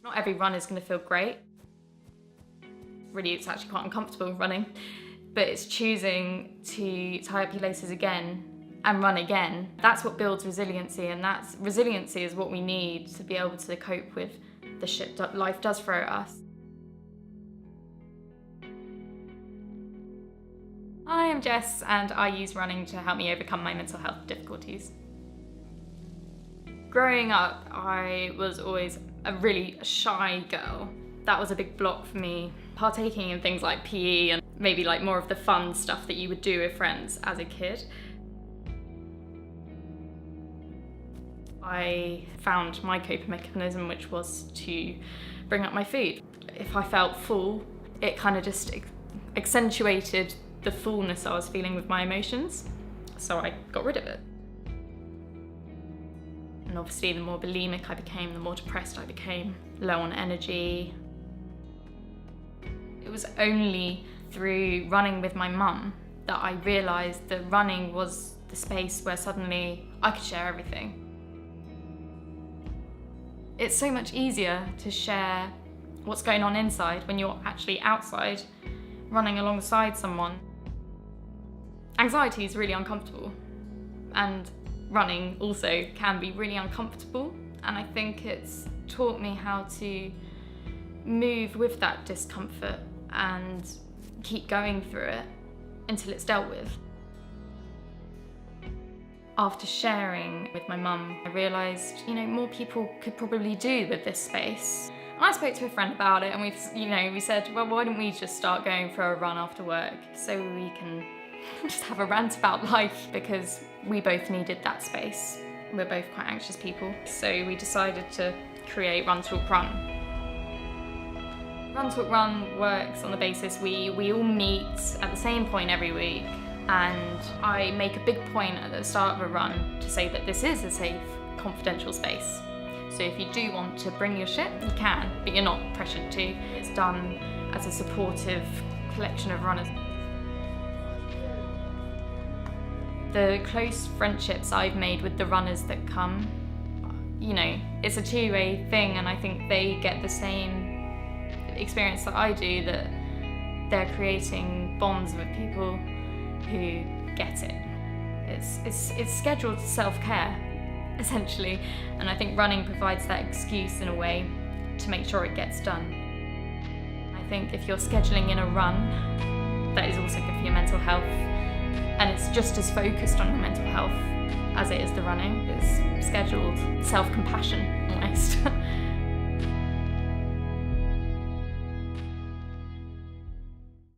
Not every run is going to feel great. Really, it's actually quite uncomfortable running, but it's choosing to tie up your laces again and run again. That's what builds resiliency, and resiliency is what we need to be able to cope with the shit that life does throw at us. Hi, I'm Jess, and I use running to help me overcome my mental health difficulties. Growing up, I was always a really shy girl. That was a big block for me. Partaking in things like PE and maybe like more of the fun stuff that you would do with friends as a kid. I found my coping mechanism, which was to bring up my food. If I felt full, it kind of just accentuated the fullness I was feeling with my emotions, so I got rid of it. And obviously the more bulimic I became, the more depressed I became, low on energy. It was only through running with my mum that I realised that running was the space where suddenly I could share everything. It's so much easier to share what's going on inside when you're actually outside running alongside someone. Anxiety is really uncomfortable, and running also can be really uncomfortable, and I think it's taught me how to move with that discomfort and keep going through it until it's dealt with. After sharing with my mum, I realised, more people could probably do with this space. And I spoke to a friend about it, and we said, well, why don't we just start going for a run after work so we can just have a rant about life, because we both needed that space. We're both quite anxious people, so we decided to create Run Talk Run. Run Talk Run works on the basis we all meet at the same point every week, and I make a big point at the start of a run to say that this is a safe, confidential space. So if you do want to bring your shit, you can, but you're not pressured to. It's done as a supportive collection of runners. The close friendships I've made with the runners that come, it's a two-way thing, and I think they get the same experience that I do, that they're creating bonds with people who get it. It's scheduled self-care, essentially, and I think running provides that excuse in a way to make sure it gets done. I think if you're scheduling in a run, that is also good for your mental health, and it's just as focused on your mental health as it is the running. It's scheduled self-compassion, almost.